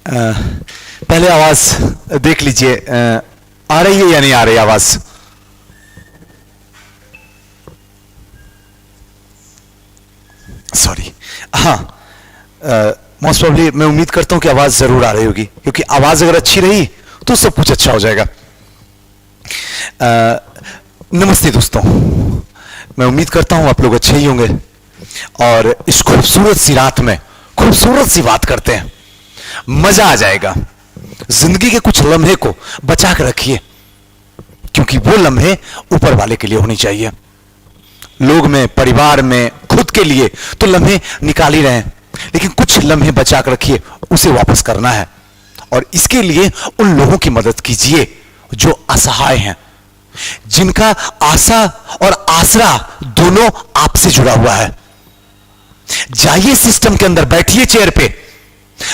पहले आवाज देख लीजिए, आ रही है या नहीं आ रही आवाज? सॉरी, हाँ, मोस्ट प्रोबेबली मैं उम्मीद करता हूं कि आवाज जरूर आ रही होगी, क्योंकि आवाज अगर अच्छी रही तो सब कुछ अच्छा हो जाएगा। नमस्ते दोस्तों, मैं उम्मीद करता हूं आप लोग अच्छे ही होंगे और इस खूबसूरत सी रात में खूबसूरत सी बात करते हैं, मजा आ जाएगा। जिंदगी के कुछ लम्हे को बचा कर रखिए, क्योंकि वो लम्हे ऊपर वाले के लिए होनी चाहिए। लोग में, परिवार में, खुद के लिए तो लम्हे निकाल ही रहे हैं, लेकिन कुछ लम्हे बचा कर रखिए, उसे वापस करना है। और इसके लिए उन लोगों की मदद कीजिए जो असहाय हैं, जिनका आशा और आसरा दोनों आपसे जुड़ा हुआ है। जाइए सिस्टम के अंदर, बैठिए चेयर पे,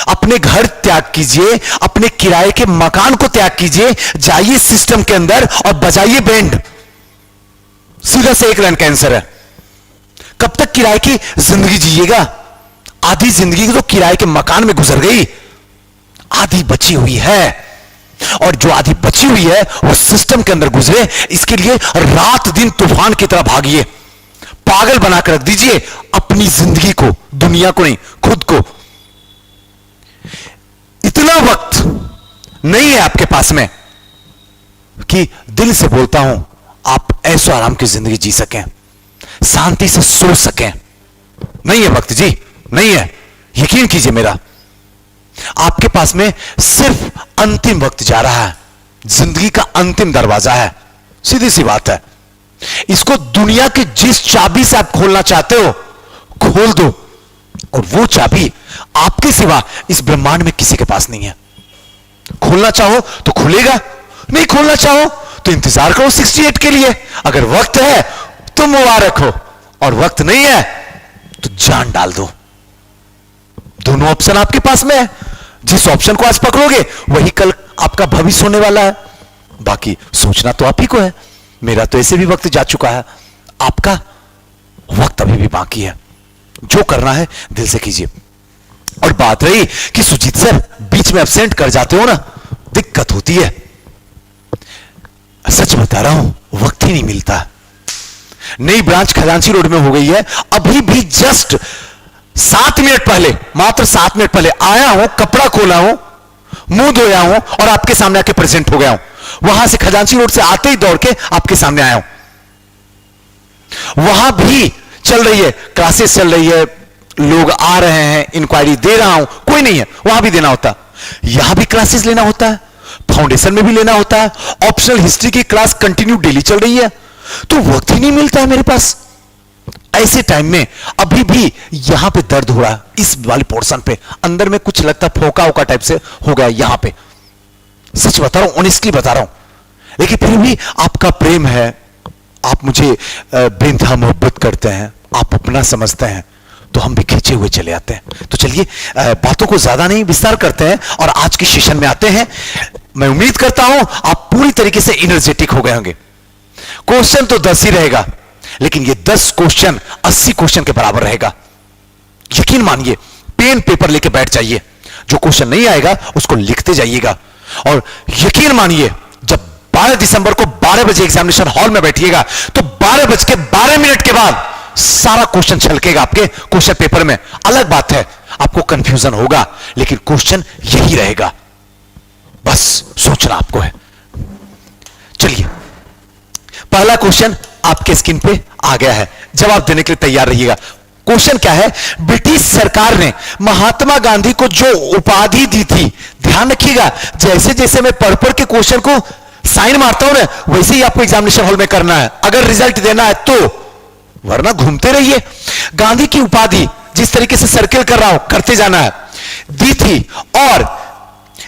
अपने घर त्याग कीजिए, अपने किराए के मकान को त्याग कीजिए, जाइए सिस्टम के अंदर और बजाइए बैंड। सीधा से एक रन कैंसर है। कब तक किराए की जिंदगी जिएगा? आधी जिंदगी तो किराए के मकान में गुजर गई, आधी बची हुई है, और जो आधी बची हुई है वो सिस्टम के अंदर गुजरे। इसके लिए रात दिन तूफान की तरह भागिए, पागल बनाकर रख दीजिए अपनी जिंदगी को, दुनिया को नहीं, खुद को। इतना वक्त नहीं है आपके पास में कि दिल से बोलता हूं आप ऐसो आराम की जिंदगी जी सकें, शांति से सो सकें। नहीं है वक्त जी, नहीं है, यकीन कीजिए मेरा। आपके पास में सिर्फ अंतिम वक्त जा रहा है, जिंदगी का अंतिम दरवाजा है, सीधी सी बात है। इसको दुनिया की जिस चाबी से आप खोलना चाहते हो खोल दो, और वो चाबी आपके सिवा इस ब्रह्मांड में किसी के पास नहीं है। खोलना चाहो तो खुलेगा, नहीं खोलना चाहो तो इंतजार करो 68 के लिए। अगर वक्त है तो मुबारक हो, और वक्त नहीं है तो जान डाल दो। दोनों ऑप्शन आपके पास में है। जिस ऑप्शन को आज पकड़ोगे वही कल आपका भविष्य होने वाला है। बाकी सोचना तो आप ही को है। मेरा तो ऐसे भी वक्त जा चुका है, आपका वक्त अभी भी बाकी है। जो करना है दिल से कीजिए। और बात रही कि सुजीत सर बीच में एब्सेंट कर जाते हो ना, दिक्कत होती है। सच बता रहा हूं, वक्त ही नहीं मिलता। नई ब्रांच खजांची रोड में हो गई है। अभी भी जस्ट 7 मिनट पहले, मात्र 7 मिनट पहले आया हूं, कपड़ा खोला हूं, मुंह धोया हूं और आपके सामने आके प्रेजेंट हो गया हूं। वहां से खजांची रोड से आते ही दौड़ के आपके सामने आया हूं। वहां भी चल रही है, क्लासेस चल रही है, लोग आ रहे हैं, इंक्वायरी दे रहा हूं, कोई नहीं है, वहां भी देना होता, यहां भी क्लासेस लेना होता है, फाउंडेशन में भी लेना होता है, ऑप्शनल हिस्ट्री की क्लास कंटिन्यू डेली चल रही है, तो वक्त ही नहीं मिलता है मेरे पास। ऐसे टाइम में अभी भी यहां पे दर्द हो रहा है, इस वाले पोर्शन पे अंदर में कुछ लगता फोका ओका टाइप से हो गया यहां पे। सच बता रहा हूं, ऑनेस्टली बता रहा हूं। लेकिन फिर भी आपका प्रेम है, आप मुझे बेइंतहा मोहब्बत करते हैं, आप अपना समझते हैं, तो हम भी खींचे हुए चले आते हैं। तो चलिए बातों को ज्यादा नहीं विस्तार करते हैं और आज के सेशन में आते हैं। मैं उम्मीद करता हूं आप पूरी तरीके से एनर्जेटिक हो गए होंगे। क्वेश्चन तो 10 ही रहेगा, लेकिन ये 10 क्वेश्चन 80 क्वेश्चन के बराबर रहेगा। यकीन मानिए, पेन पेपर लेके बैठ जाइए, जो क्वेश्चन नहीं आएगा उसको लिखते जाइएगा। और यकीन मानिए, जब 12 दिसंबर को 12 बजे एग्जामिनेशन हॉल में बैठिएगा तो 12:12 के बाद सारा क्वेश्चन छलकेगा आपके क्वेश्चन पेपर में। अलग बात है आपको कंफ्यूजन होगा, लेकिन क्वेश्चन यही रहेगा, बस सोचना आपको है। चलिए, पहला क्वेश्चन आपके स्क्रीन पे आ गया है, जवाब देने के लिए तैयार रहिएगा। क्वेश्चन क्या है? ब्रिटिश सरकार ने महात्मा गांधी को जो उपाधि दी थी, ध्यान रखिएगा, जैसे जैसे मैं पढ़ के क्वेश्चन को साइन मारता हूं ना, वैसे ही आपको एग्जामिनेशन हॉल में करना है, अगर रिजल्ट देना है तो, वरना घूमते रहिए। गांधी की उपाधि जिस तरीके से सर्किल कर रहा हूं, करते जाना है, दी थी, और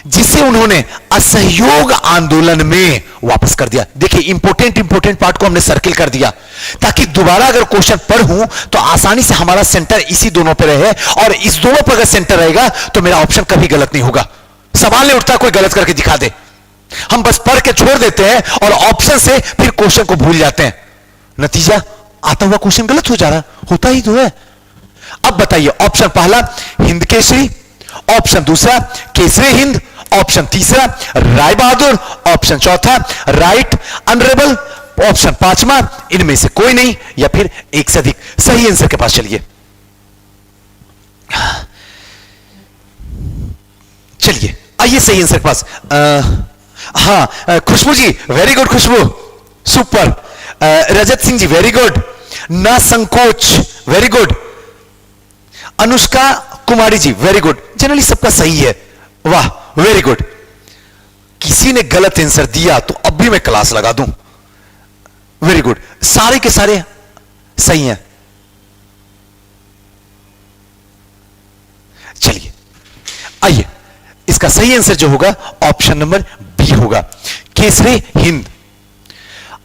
जिसे उन्होंने असहयोग आंदोलन में वापस कर दिया। देखिए, इंपोर्टेंट पार्ट को हमने सर्किल कर दिया, ताकि दोबारा अगर क्वेश्चन पढ़ूं तो आसानी से हमारा सेंटर इसी दोनों पे रहे, और इस दोनों पर अगर सेंटर रहेगा तो मेरा ऑप्शन कभी गलत नहीं होगा। सवाल नहीं उठता कोई गलत करके दिखा दे, हम बस पढ़ के छोड़ देते हैं और ऑप्शन से फिर क्वेश्चन को भूल जाते हैं। नतीजा, आता हुआ क्वेश्चन गलत हो जा रहा, होता ही तो है। अब बताइए, ऑप्शन पहला हिंद केसरी, ऑप्शन दूसरा केसरी हिंद, ऑप्शन तीसरा राय बहादुर, ऑप्शन चौथा राइट ऑनरेबल, ऑप्शन पांचवा इनमें से कोई नहीं, या फिर एक से अधिक। सही आंसर के पास चलिए। चलिए आइए सही आंसर के पास। हां खुशबू जी वेरी गुड, खुशबू सुपर। रजत सिंह जी वेरी गुड, ना संकोच very good. Anushka Kumari ji very good. Generally सबका सही है, वाह वेरी गुड। किसी ने गलत आंसर दिया तो अब भी मैं क्लास लगा दूं। वेरी गुड, सारे के सारे सही हैं। चलिए आइए, इसका सही आंसर जो होगा ऑप्शन नंबर बी होगा, केसरी हिंद।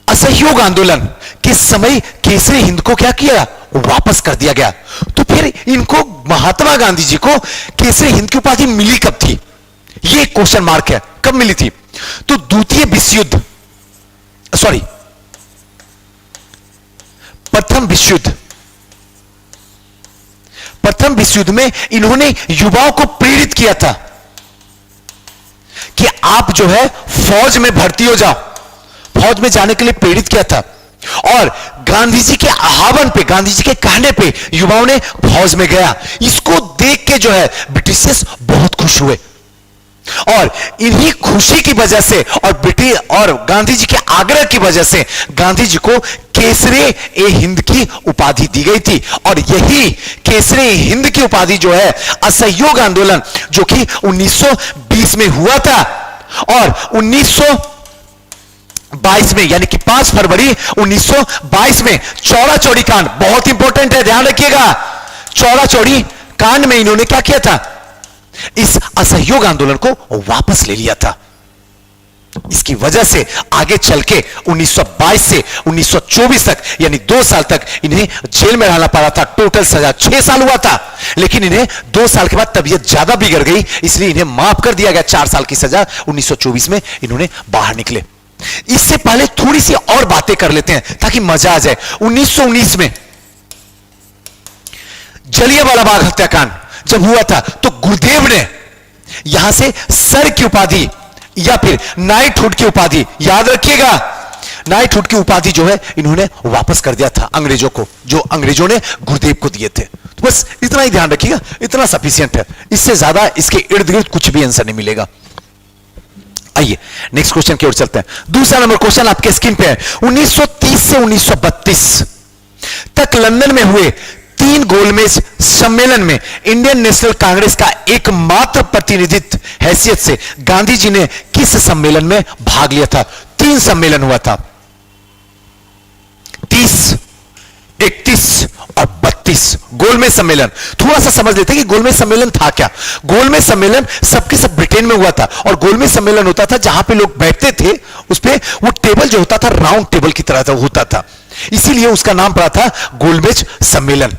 असहयोग आंदोलन के समय केसरी हिंद को क्या किया, वापस कर दिया गया। तो फिर इनको महात्मा गांधी जी को केसरी हिंद की उपाधि मिली कब थी, यह क्वेश्चन मार्क है, कब मिली थी। तो द्वितीय विश्व युद्ध, सॉरी प्रथम विश्व युद्ध, प्रथम विश्व युद्ध में इन्होंने युवाओं को प्रेरित किया था कि आप जो है फौज में भर्ती हो जाओ, फौज में जाने के लिए प्रेरित किया था। और गांधी जी के आह्वान पे, गांधी जी के कहने पे युवाओं ने फौज में गया। इसको देख के जो है ब्रिटिशर्स बहुत खुश हुए, और इन्हीं खुशी की वजह से और ब्रिटिश और गांधी जी के आग्रह की वजह से गांधी जी को केसरी ए हिंद की उपाधि दी गई थी। और यही केसरी हिंद की उपाधि जो है असहयोग आंदोलन जो कि 1920 में हुआ था, और 1922 में यानी कि 5 फरवरी 1922 में चौरा चौड़ी कांड, बहुत इंपॉर्टेंट है, ध्यान रखिएगा। चौरा चौड़ी कांड में इन्होंने क्या किया था, इस असहयोग आंदोलन को वापस ले लिया था। इसकी वजह से आगे चल के 1922 से 1924 तक यानी 2 साल तक इन्हें जेल में रहना पड़ा था। टोटल सजा 6 साल हुआ था, लेकिन इन्हें 2 साल के बाद तबीयत ज्यादा बिगड़ गई, इसलिए इन्हें माफ कर दिया गया। 4 साल की सजा 1924 में इन्होंने बाहर निकले। इससे पहले थोड़ी सी और बातें कर लेते हैं ताकि मजा आ जाए। 1919 में जलियांवाला बाग हत्याकांड जब हुआ था तो गुरुदेव ने यहां से सर की उपाधि या फिर नाइटहुड की उपाधि, याद रखिएगा, नाइटहुड की उपाधि जो है इन्होंने वापस कर दिया था अंग्रेजों को, जो अंग्रेजों ने गुरुदेव को दिए थे। तो बस इतना ही ध्यान रखिएगा, इतना सफिशिएंट है, इससे ज्यादा इसके इर्द गिर्द कुछ भी आंसर नहीं मिलेगा। आइए नेक्स्ट क्वेश्चन की ओर चलते हैं। दूसरा नंबर क्वेश्चन आपके स्क्रीन पे है। 1930 से 1932 तक लंदन में हुए 3 गोलमेज सम्मेलन में इंडियन नेशनल कांग्रेस का एकमात्र प्रतिनिधित्व हैसियत से गांधी जी ने किस सम्मेलन में भाग लिया था। 3 सम्मेलन हुआ था, 30, 31 और 32 गोलमेज सम्मेलन। थोड़ा सा समझ लेते हैं कि गोलमेज सम्मेलन था क्या। गोलमेज सम्मेलन सबके सब ब्रिटेन में हुआ था, और गोलमेज सम्मेलन होता था जहां पे लोग बैठते थे, उस पे वो टेबल जो होता था राउंड टेबल की तरह होता था, इसीलिए उसका नाम पड़ा था गोलमेज सम्मेलन।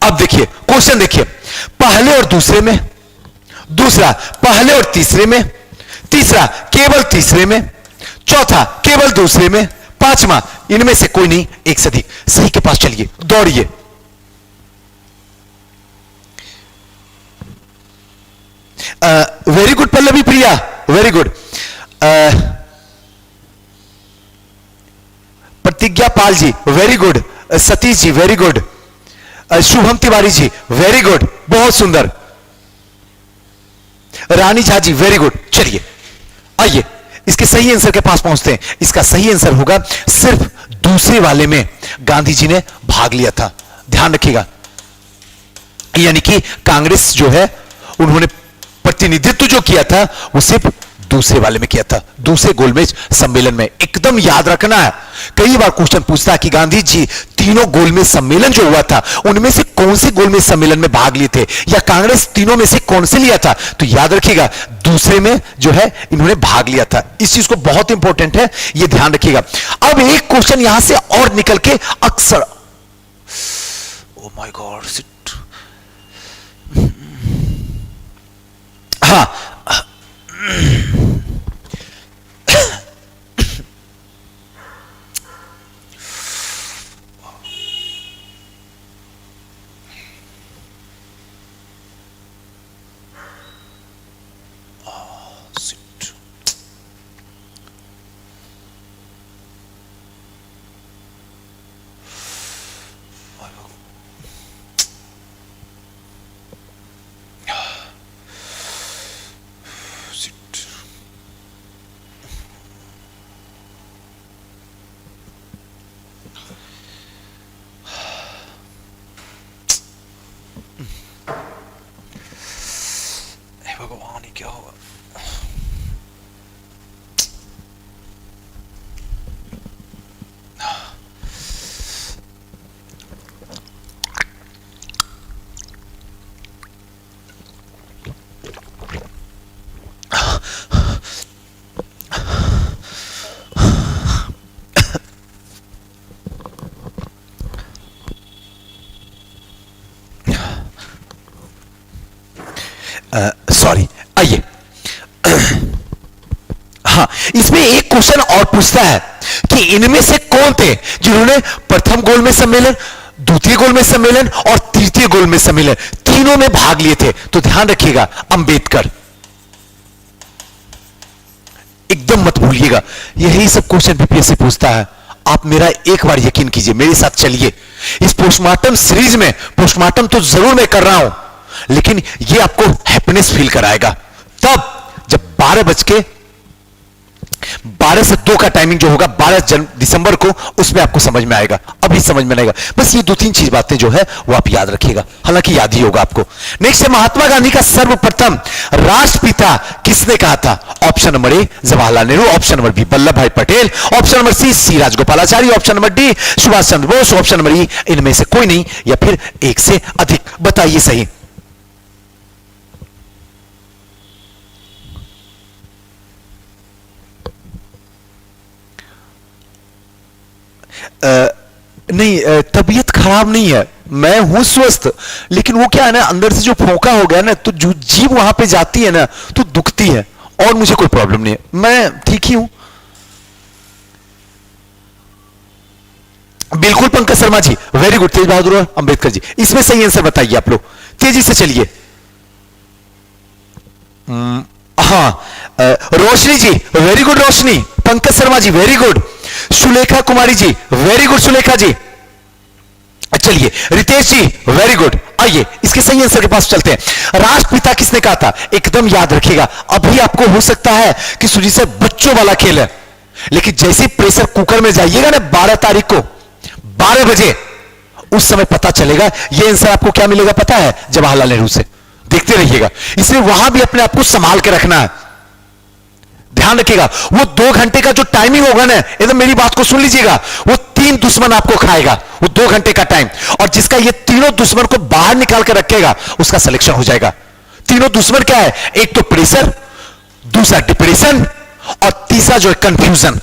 अब देखिए क्वेश्चन, देखिए पहले और दूसरे में, दूसरा पहले और तीसरे में, तीसरा केवल तीसरे में, चौथा केवल दूसरे में, पांचवा इनमें से कोई नहीं, एक से अधिक। सही के पास चलिए, दौड़िए। Very good Pallavi Priya, very good. प्रतिज्ञा Pal ji very good, Satish ji very good, Shubham Tiwari ji very good, बहुत सुंदर, रानी झा जी वेरी गुड। चलिए आइए इसके सही आंसर के पास पहुंचते हैं। इसका सही आंसर होगा सिर्फ दूसरे वाले में गांधी जी ने भाग लिया था, ध्यान रखिएगा। यानी कि कांग्रेस जो है उन्होंने प्रतिनिधित्व जो किया था वो सिर्फ दूसरे वाले में किया था, दूसरे गोलमेज सम्मेलन में। एकदम याद रखना है, कई बार क्वेश्चन पूछता है कि गांधी जी तीनों गोलमेज सम्मेलन जो हुआ था उनमें से कौन से गोलमेज सम्मेलन में भाग लिए थे, या कांग्रेस तीनों में से कौन से लिया था। तो याद रखिएगा दूसरे में जो है इन्होंने भाग लिया था। इस चीज को बहुत इंपॉर्टेंट है, यह ध्यान रखिएगा। अब एक क्वेश्चन यहां से और निकल के अक्सर, ओ माय गॉड, हाँ भगवान ही क्या होगा। सॉरी, आइए। हाँ, इसमें एक क्वेश्चन और पूछता है कि इनमें से कौन थे जिन्होंने प्रथम गोलमेज सम्मेलन, द्वितीय गोलमेज सम्मेलन और तृतीय गोलमेज सम्मेलन तीनों में भाग लिए थे। तो ध्यान रखिएगा, अंबेडकर, एकदम मत भूलिएगा। यही सब क्वेश्चन बीपीएससी पूछता है। आप मेरा एक बार यकीन कीजिए, मेरे साथ चलिए। इस पोस्टमार्टम सीरीज में पोस्टमार्टम तो जरूर मैं कर रहा हूं, लेकिन यह आपको हैप्पीनेस फील कराएगा तब जब 12 से 2 का टाइमिंग जो होगा 12 दिसंबर को, उसमें आपको समझ में आएगा। अभी समझ में आएगा। बस ये 2-3 चीज बातें जो है वो आप याद रखिएगा, हालांकि याद ही होगा आपको। नेक्स्ट है, महात्मा गांधी का सर्वप्रथम राष्ट्रपिता किसने कहा था? Option number A Jawaharlal Nehru, option number B Vallabh Bhai Patel, option number C Rajagopalachari, option number D Subhash Chandra Bose, option number E इनमें से कोई नहीं, या फिर एक से अधिक। बताइए सही। नहीं, तबीयत खराब नहीं है, मैं हूं स्वस्थ, लेकिन वो क्या है ना, अंदर से जो फोका हो गया ना, तो जो जीभ वहां पे जाती है ना तो दुखती है, और मुझे कोई प्रॉब्लम नहीं है, मैं ठीक ही हूं। बिल्कुल पंकज शर्मा जी, वेरी गुड। तेज बहादुर और अंबेडकर जी, इसमें सही आंसर बताइए आप लोग, तेजी से चलिए। हाँ, रोशनी जी वेरी गुड, रोशनी। Pankaj Sharma ji very good. Sulekha Kumari ji very good, Sulekha जी। चलिए रितेश जी वेरी गुड। आइए इसके सही आंसर के पास चलते हैं। राष्ट्रपिता किसने कहा था? एकदम याद रखिएगा। अभी आपको हो सकता है कि सुजी से बच्चों वाला खेल है, लेकिन जैसे प्रेशर कुकर में जाइएगा ना 12 तारीख को 12 बजे, उस समय पता चलेगा। यह आंसर आपको क्या मिलेगा पता है? जवाहरलाल नेहरू से। देखते रहिएगा, इसलिए वहां भी अपने आप को संभाल के रखना है। ध्यान रखिएगा, वो 2 घंटे का जो टाइमिंग होगा ना, एकदम मेरी बात को सुन लीजिएगा, वो 3 दुश्मन आपको खाएगा, वो 2 घंटे का टाइम। और जिसका ये तीनों दुश्मन को बाहर निकाल कर रखेगा, उसका सिलेक्शन हो जाएगा। तीनों दुश्मन क्या है? एक तो प्रेशर, दूसरा डिप्रेशन, और तीसरा जो है कंफ्यूजन।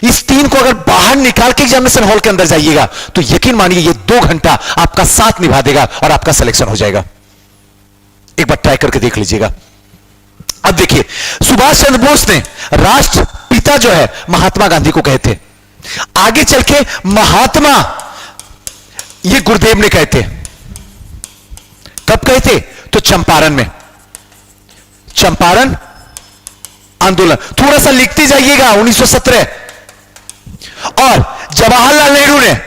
इस 3 को अगर बाहर निकाल के एग्जामिनेशन हॉल के अंदर जाइएगा, तो यकीन मानिए ये 2 घंटा आपका साथ निभा देगा और आपका सिलेक्शन हो जाएगा। एक बार ट्राई करके देख लीजिएगा। अब देखिए, सुभाष चंद्र बोस ने राष्ट्रपिता जो है महात्मा गांधी को कहे थे। आगे चल के महात्मा ये गुरुदेव ने कहे थे। कब कहे थे? तो चंपारण में, चंपारण आंदोलन। थोड़ा सा लिखते जाइएगा, 1917। और जवाहरलाल नेहरू ने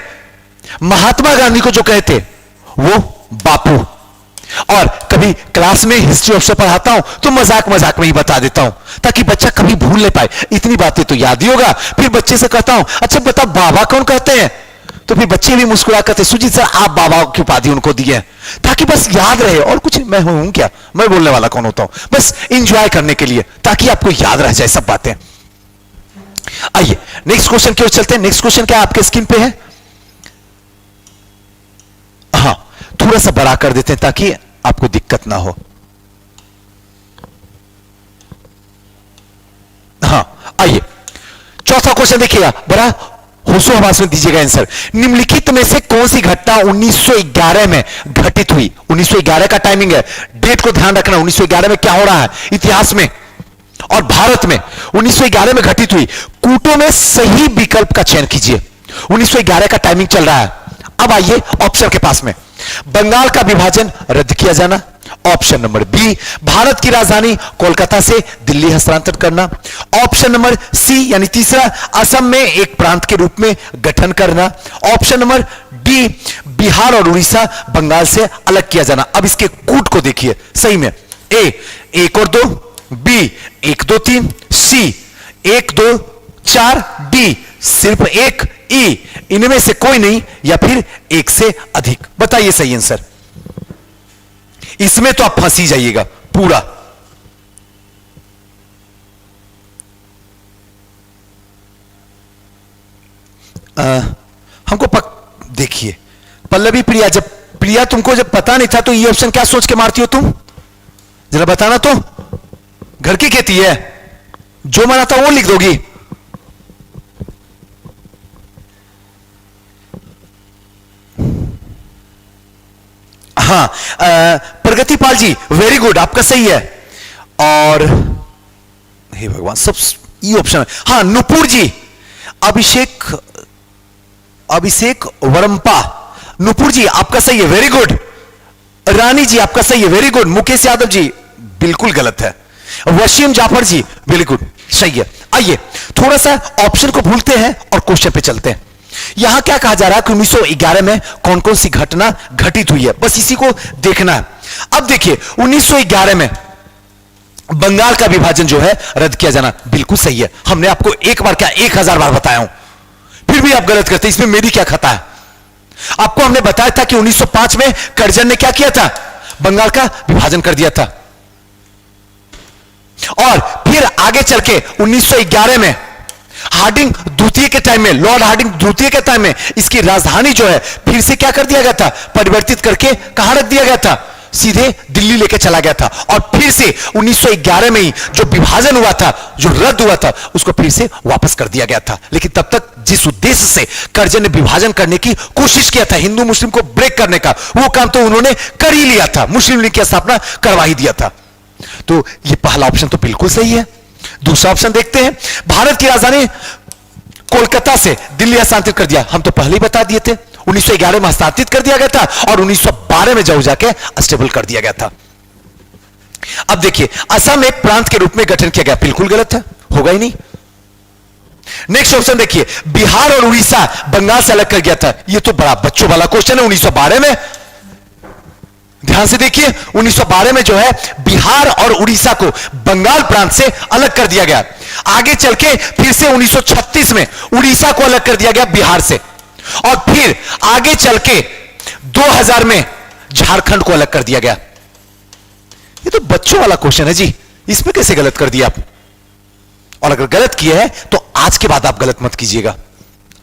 महात्मा गांधी को जो कहे थे वो बापू। और कभी क्लास में हिस्ट्री ऑफ से पढ़ाता हूं तो मजाक मजाक में ही बता देता हूं, ताकि बच्चा कभी भूल नहीं पाए। इतनी बातें तो याद ही होगा। फिर बच्चे से कहता हूं, अच्छा बता बाबा कौन कहते हैं? तो फिर बच्चे भी मुस्कुरा कहते, सुजीत सर आप बाबा की उपाधि उनको दी है, ताकि बस याद रहे। और कुछ मैं हूं क्या, मैं बोलने वाला कौन होता हूं? बस इंजॉय करने के लिए, ताकि आपको याद रह जाए सब बातें। आइए नेक्स्ट क्वेश्चन की ओर चलते हैं। नेक्स्ट क्वेश्चन क्या आपके स्क्रीन पे है? हाँ, थोड़ा सा बड़ा कर देते हैं ताकि आपको दिक्कत ना हो। हाँ, आइए चौथा क्वेश्चन देखिएगा, बड़ा होशो हवास में दीजिएगा आंसर। निम्नलिखित में से कौन सी घटना 1911 में घटित हुई? 1911 का टाइमिंग है, डेट को ध्यान रखना। 1911 में क्या हो रहा है इतिहास में और भारत में? 1911 में घटित हुई। कूटों में सही विकल्प का चयन कीजिए। 1911 का टाइमिंग चल रहा है। अब आइए ऑप्शन के पास में। बंगाल का विभाजन रद्द किया जाना, ऑप्शन नंबर बी भारत की राजधानी कोलकाता से दिल्ली हस्तांतरित करना, ऑप्शन नंबर सी यानी तीसरा असम में एक प्रांत के रूप में गठन करना, ऑप्शन नंबर डी बिहार और उड़ीसा बंगाल से अलग किया जाना। अब इसके कूट को देखिए सही में, ए 1 और 2, बी 1 2 3, सी 1 2 4, डी सिर्फ 1, ई इनमें से कोई नहीं, या फिर एक से अधिक। बताइए सही आंसर। इसमें तो आप फंसी जाइएगा पूरा। हमको देखिए पल्लवी प्रिया, जब प्रिया तुमको जब पता नहीं था तो ये ऑप्शन क्या सोच के मारती हो तुम, जरा बताना तो। घर की खेती है, जो मना था वो लिख दोगी। हाँ, प्रगतिपाल जी वेरी गुड, आपका सही है। और हे भगवान, सब ये ऑप्शन है। हाँ, नुपुर जी, अभिषेक वरम्पा, नुपुर जी आपका सही है, वेरी गुड। रानी जी आपका सही है, वेरी गुड। मुकेश यादव जी बिल्कुल गलत है। वसीम जाफर जी वेरी गुड, सही है। आइए थोड़ा सा ऑप्शन को भूलते हैं और क्वेश्चन पे चलते हैं। यहां क्या कहा जा रहा है कि 1911 में कौन कौन सी घटना घटित हुई है, बस इसी को देखना है। अब देखिए 1911 में बंगाल का विभाजन जो है रद्द किया जाना, बिल्कुल सही है। हमने आपको एक बार क्या 1000 बार बताया हूं, फिर भी आप गलत करते, इसमें मेरी क्या खता है। आपको हमने बताया था कि 1905 में कर्जन ने क्या किया था, बंगाल का विभाजन कर दिया था। और फिर आगे चल के 1911 में हार्डिंग द्वितीय के टाइम में, लॉर्ड हार्डिंग द्वितीय के टाइम में इसकी राजधानी जो है फिर से क्या कर दिया गया था, परिवर्तित करके कहां रख दिया गया था, सीधे दिल्ली लेके चला गया था। और फिर से 1911 में ही जो विभाजन हुआ था, जो रद्द हुआ था, उसको फिर से वापस कर दिया गया था। लेकिन तब तक जिस उद्देश्य से कर्जन ने विभाजन करने की कोशिश किया था, हिंदू मुस्लिम को ब्रेक करने का, वो काम तो उन्होंने कर ही लिया था, मुस्लिम लीग की स्थापना करवा ही दिया था। तो ये पहला ऑप्शन तो बिल्कुल सही है। दूसरा ऑप्शन देखते हैं, भारत की राजधानी कोलकाता से दिल्ली हस्तांतरित कर दिया, हम तो पहले ही बता दिए थे। 1911 में हस्तांतरित कर दिया गया था और 1912 में जाके स्टेबल कर दिया गया था। अब देखिए असम एक प्रांत के रूप में गठन किया गया, बिल्कुल गलत है, होगा ही नहीं। नेक्स्ट ऑप्शन देखिए, बिहार और उड़ीसा बंगाल से अलग कर गया था, यह तो बड़ा बच्चों वाला क्वेश्चन है। 1912 में ध्यान से देखिए, 1912 में जो है बिहार और उड़ीसा को बंगाल प्रांत से अलग कर दिया गया। आगे चल के फिर से 1936 में उड़ीसा को अलग कर दिया गया बिहार से, और फिर आगे चल के 2000 में झारखंड को अलग कर दिया गया। ये तो बच्चों वाला क्वेश्चन है जी, इसमें कैसे गलत कर दिया आप? और अगर गलत किया है तो आज के बाद आप गलत मत कीजिएगा।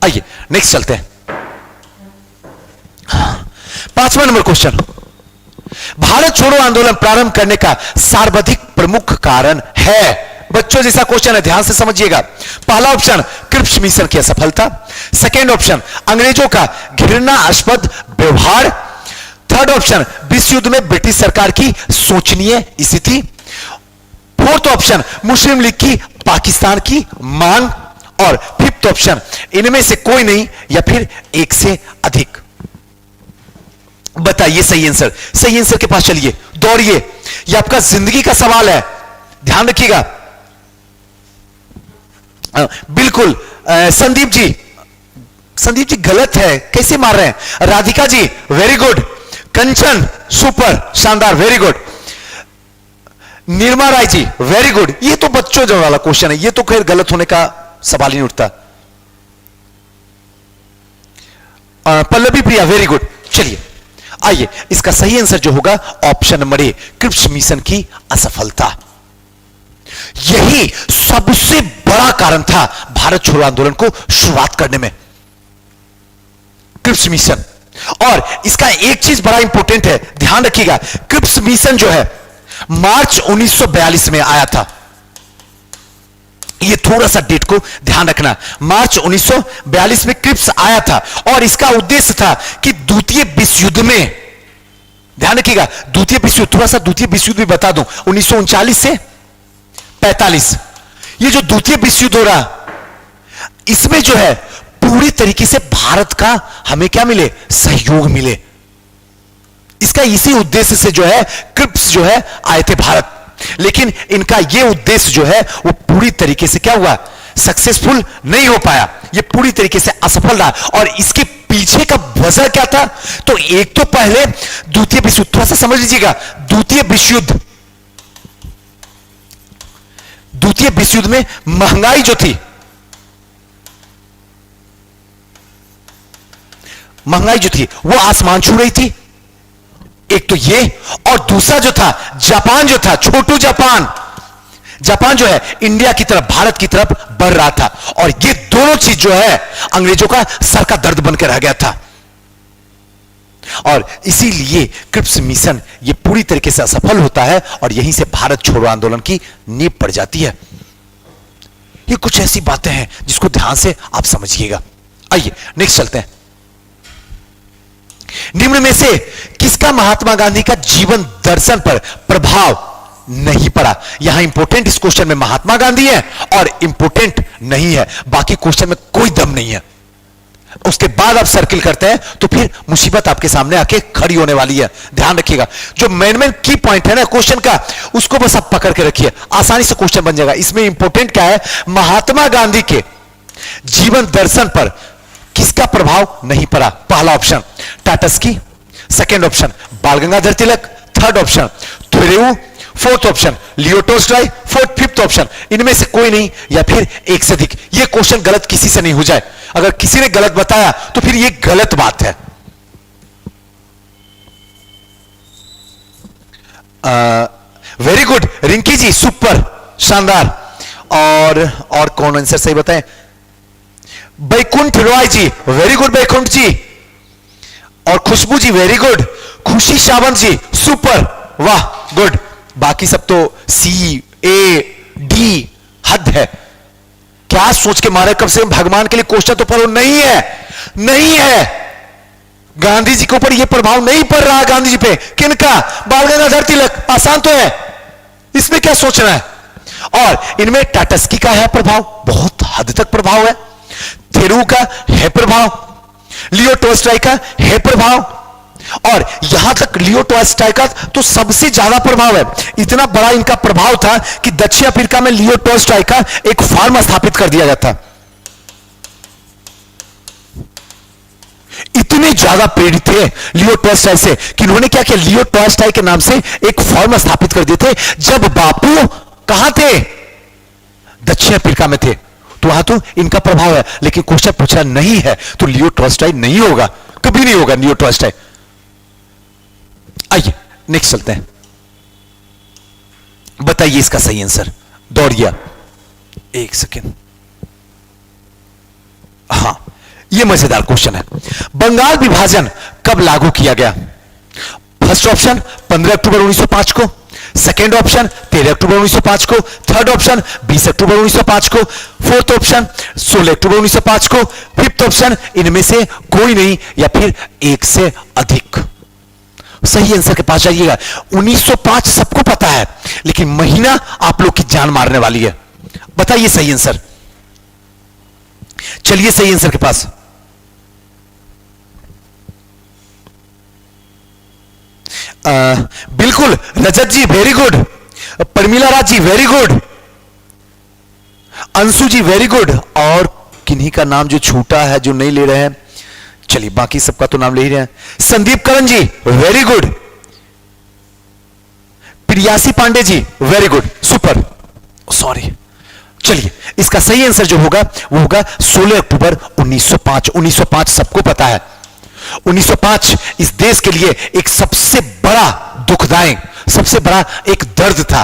आइए नेक्स्ट चलते हैं। 5वां नंबर क्वेश्चन, भारत छोड़ो आंदोलन प्रारंभ करने का सर्वाधिक प्रमुख कारण है। बच्चों जैसा क्वेश्चन है, ध्यान से समझिएगा। पहला ऑप्शन क्रिप्स मिशन की असफलता, सेकेंड ऑप्शन अंग्रेजों का घृणास्पद व्यवहार, थर्ड ऑप्शन विश्व युद्ध में ब्रिटिश सरकार की शोचनीय स्थिति, फोर्थ ऑप्शन मुस्लिम लीग की पाकिस्तान की मांग, और फिफ्थ ऑप्शन इनमें से कोई नहीं या फिर एक से अधिक। बताइए सही आंसर। सही आंसर के पास चलिए, दौड़िए, यह आपका जिंदगी का सवाल है, ध्यान रखिएगा। बिल्कुल संदीप जी गलत है, कैसे मार रहे हैं? राधिका जी वेरी गुड, कंचन सुपर शानदार, very good. Nirma Rai ji very good. ये तो बच्चों जो वाला क्वेश्चन है, ये तो खैर गलत होने का सवाल ही नहीं उठता। Pallavi Priya very good. चलिए आइए, इसका सही आंसर जो होगा option number A, Cripps mission की असफलता। यही सबसे बड़ा कारण था भारत छोड़ो आंदोलन को शुरुआत करने में, क्रिप्स मिशन। और इसका एक चीज बड़ा इंपॉर्टेंट है, ध्यान रखिएगा। क्रिप्स मिशन जो है मार्च 1942 में आया था, ये थोड़ा सा डेट को ध्यान रखना। मार्च 1942 में क्रिप्स आया था और इसका उद्देश्य था कि द्वितीय विश्व युद्ध में, ध्यान रखिएगा, द्वितीय विश्व युद्ध, थोड़ा सा द्वितीय विश्व युद्ध भी बता दूं, 1939 से 45, ये जो द्वितीय विश्व युद्ध हो रहा, इसमें जो है पूरी तरीके से भारत का हमें क्या मिले, सहयोग मिले। इसका इसी उद्देश्य से जो है क्रिप्स जो है आए थे भारत। लेकिन इनका यह उद्देश्य जो है वो पूरी तरीके से क्या हुआ, सक्सेसफुल नहीं हो पाया, ये पूरी तरीके से असफल रहा। और इसके पीछे का वजह क्या था? तो एक तो पहले द्वितीय विश्व युद्ध, थोड़ा सा समझ लीजिएगा, द्वितीय विश्व युद्ध में महंगाई जो थी, वो आसमान छू रही थी, एक तो ये, और दूसरा जो था जापान जो था, छोटू जापान जो है इंडिया की तरफ, भारत की तरफ बढ़ रहा था, और ये दोनों चीज जो है अंग्रेजों का सर का दर्द बनकर रह गया था। और इसीलिए क्रिप्स मिशन ये पूरी तरीके से असफल होता है और यहीं से भारत छोड़ो आंदोलन की नींव पड़ जाती है। ये कुछ ऐसी बातें हैं जिसको ध्यान से आप समझिएगा। आइए नेक्स्ट चलते हैं। निम्न में से किसका महात्मा गांधी का जीवन दर्शन पर प्रभाव नहीं पड़ा? यहां इंपोर्टेंट इस क्वेश्चन में महात्मा गांधी है और इंपोर्टेंट नहीं है, बाकी क्वेश्चन में कोई दम नहीं है। उसके बाद आप सर्किल करते हैं तो फिर मुसीबत आपके सामने आके खड़ी होने वाली है। ध्यान रखिएगा, जो मेन की पॉइंट है ना क्वेश्चन का, उसको बस आप पकड़ के रखिए, आसानी से क्वेश्चन बन जाएगा। इसमें इंपोर्टेंट क्या है? महात्मा गांधी के जीवन दर्शन पर किसका प्रभाव नहीं पड़ा? पहला option टाटस्की, second option Bal Gangadhar Tilak, third option Thoreau, fourth option Leo Tolstoy, fifth option इनमें से कोई नहीं या फिर एक से अधिक। यह क्वेश्चन गलत किसी से नहीं हो जाए, अगर किसी ने गलत बताया तो फिर यह गलत बात है। वेरी गुड रिंकी जी, सुपर शानदार। और कौन आंसर सही बताएं? बैकुंठ रॉय जी, वेरी गुड बैकुंठ जी। और खुशबू जी, वेरी गुड। खुशी सावंत जी, सुपर, वाह गुड। बाकी सब तो सी ए डी हद है। क्या सोच के मारे कब से भगवान के लिए क्वेश्चन तो पढ़ो? नहीं है, नहीं है। गांधी जी के ऊपर यह प्रभाव नहीं पड़ रहा। गांधी जी पे किनका? बाल गंगाधर तिलक। आसान तो है, इसमें क्या सोचना है? और इनमें टाटस्की का है प्रभाव, बहुत हद तक प्रभाव है। थेरू का है प्रभाव, लियो टोल्स्टॉय का है प्रभाव, और यहां तक लियो टोल्स्टॉय का तो सबसे ज्यादा प्रभाव है। इतना बड़ा इनका प्रभाव था कि दक्षिण अफ्रीका में लियो टोल्स्टॉय का एक फार्म स्थापित कर दिया जाता। इतने ज्यादा प्रेरित थे लियो टोल्स्टॉय से कि उन्होंने क्या किया? लियो टोल्स्टॉय के नाम से एक फार्म स्थापित कर दिए थे। जब बापू कहां थे? दक्षिण अफ्रीका में थे। तो वहां तो इनका प्रभाव है, लेकिन क्वेश्चन पूछा नहीं है तो लियो टोल्स्टॉय नहीं होगा, कभी नहीं होगा लियो टोल्स्टॉय। आइए नेक्स्ट चलते हैं। बताइए इसका सही आंसर। दौड़ गया, एक सेकेंड। हां, यह मजेदार क्वेश्चन है। बंगाल विभाजन कब लागू किया गया? फर्स्ट ऑप्शन 15 अक्टूबर 1905 को, सेकेंड ऑप्शन 13 अक्टूबर 1905 को, थर्ड ऑप्शन 20 अक्टूबर 1905 को, फोर्थ ऑप्शन 16 अक्टूबर 1905 को, फिफ्थ ऑप्शन इनमें से कोई नहीं या फिर एक से अधिक। सही आंसर के पास जाइएगा। 1905 सबको पता है, लेकिन महीना आप लोग की जान मारने वाली है। बताइए सही आंसर। चलिए सही आंसर के पास। बिल्कुल रजत जी, very good. Parmila Raj ji, very good. Anshu जी, वेरी गुड। और किन्हीं का नाम जो छूटा है, जो नहीं ले रहे हैं, चलिए बाकी सबका तो नाम ले ही रहे हैं। संदीप करण जी, very good. प्रियासी Pandey ji, very good, super, sorry. चलिए इसका सही आंसर जो होगा वो होगा 16 अक्टूबर 1905। 1905 सबको पता है। 1905 इस देश के लिए एक सबसे बड़ा दुखदायक, सबसे बड़ा एक दर्द था।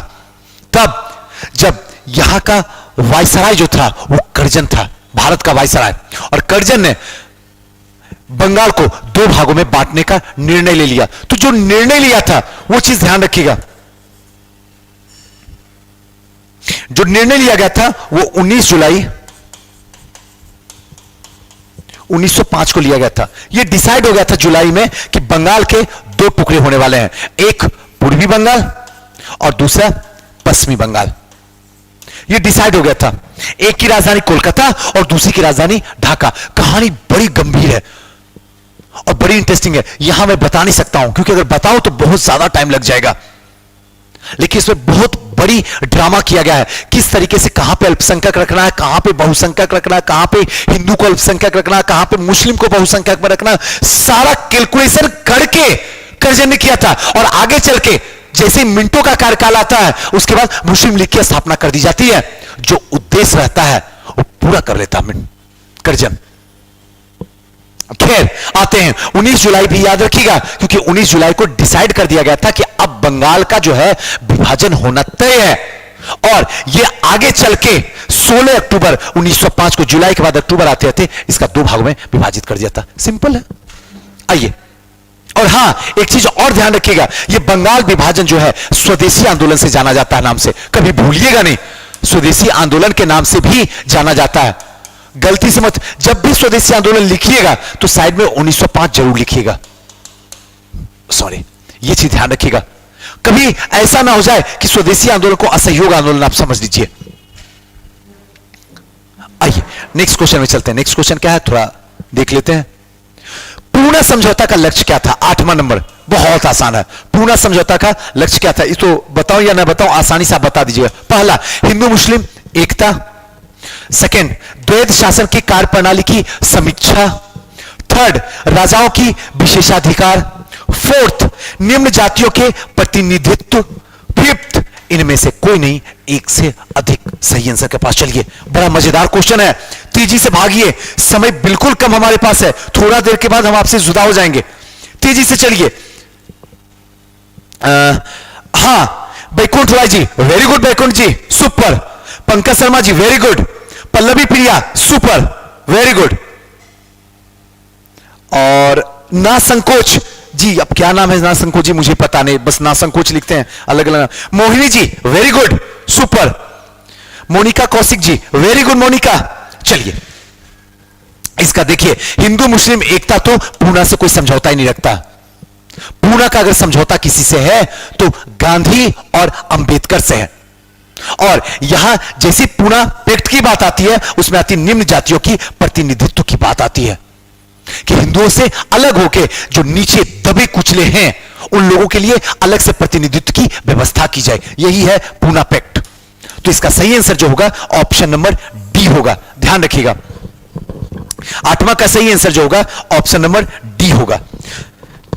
तब जब यहां का वायसराय जो था वो कर्जन था, भारत का वायसराय, और कर्जन ने बंगाल को दो भागों में बांटने का निर्णय ले लिया। तो जो निर्णय लिया था वो चीज ध्यान रखिएगा। जो निर्णय लिया गया था वो 19 जुलाई 1905 को लिया गया था। यह डिसाइड हो गया था जुलाई में कि बंगाल के दो टुकड़े होने वाले हैं, एक पूर्वी बंगाल और दूसरा पश्चिमी बंगाल। यह डिसाइड हो गया था। एक की राजधानी कोलकाता और दूसरी की राजधानी ढाका। कहानी बड़ी गंभीर है और बड़ी इंटरेस्टिंग है। यहां मैं बता नहीं सकता हूं, क्योंकि अगर बताऊं तो बहुत ज्यादा टाइम लग जाएगा। लेकिन इसमें बहुत बड़ी ड्रामा किया गया है, किस तरीके से कहां पे अल्पसंख्यक रखना है, कहां पे बहुसंख्यक रखना है, कहां पे हिंदू को अल्पसंख्यक रखना है, कहां पे मुस्लिम को बहुसंख्यक में रखना, सारा कैलकुलेशन करके कर्जन ने किया था। और आगे चल के जैसे मिनटों का कार्यकाल आता है, उसके बाद मुस्लिम लीग की स्थापना कर दी जाती है। जो उद्देश्य रहता है वो पूरा कर लेता कर्जन। खैर आते हैं 19 जुलाई भी याद रखिएगा, क्योंकि 19 जुलाई को डिसाइड कर दिया गया था कि अब बंगाल का जो है विभाजन होना तय है। और ये आगे चल के 16 अक्टूबर 1905 को, जुलाई के बाद अक्टूबर आते आते इसका दो भागों में विभाजित कर दिया था। सिंपल है। आइए, और हां, एक चीज और ध्यान रखिएगा, ये बंगाल विभाजन जो है स्वदेशी आंदोलन से जाना जाता है नाम से, कभी भूलिएगा नहीं, स्वदेशी आंदोलन के नाम से भी जाना जाता है। गलती से मत, जब भी स्वदेशी आंदोलन लिखिएगा तो साइड में 1905 जरूर लिखिएगा। सॉरी, ये चीज ध्यान रखिएगा, कभी ऐसा ना हो जाए कि स्वदेशी आंदोलन को असहयोग आंदोलन आप समझ लीजिए। आइए नेक्स्ट क्वेश्चन में चलते हैं। नेक्स्ट क्वेश्चन क्या है, थोड़ा देख लेते हैं। पूर्ण समझौता का लक्ष्य क्या था? 8वां नंबर, बहुत आसान है। पूर्ण समझौता का लक्ष्य क्या था? इसको बताऊं या ना बताऊं, आसानी से आप बता दीजिएगा। पहला, हिंदू मुस्लिम एकता। सेकंड, द्वैध शासन की कार्यप्रणाली की समीक्षा। थर्ड, राजाओं की विशेषाधिकार। फोर्थ, निम्न जातियों के प्रतिनिधित्व। फिफ्थ, इनमें से कोई नहीं, एक से अधिक। सही आंसर के पास चलिए, बड़ा मजेदार क्वेश्चन है, तेजी से भागिए, समय बिल्कुल कम हमारे पास है, थोड़ा देर के बाद हम आपसे जुदा हो जाएंगे। तेजी से चलिए। हां, बैकुंठ राय जी, वेरी गुड। बैकुंठ जी, super. Pankaj Sharma ji, very good. Pallavi प्रिया, सुपर, वेरी गुड। और ना संकोच जी, अब क्या नाम है ना संकोच जी, मुझे पता नहीं, बस ना संकोच लिखते हैं अलग अलग। Mohini ji, very good, super. Monika Kaushik ji, very good Monika. चलिए इसका देखिए, हिंदू मुस्लिम एकता तो पूना से कोई समझौता ही नहीं रखता। पूना का अगर समझौता किसी से है तो गांधी और अंबेडकर से है। और यहां जैसी पूना पैक्ट की बात आती है, उसमें आती निम्न जातियों की प्रतिनिधित्व की बात आती है कि हिंदुओं से अलग होकर जो नीचे दबे कुचले हैं उन लोगों के लिए अलग से प्रतिनिधित्व की व्यवस्था की जाए। यही है पूना पैक्ट। तो इसका सही आंसर जो होगा ऑप्शन नंबर डी होगा, ध्यान रखिएगा। 8वां का सही आंसर जो होगा ऑप्शन नंबर डी होगा।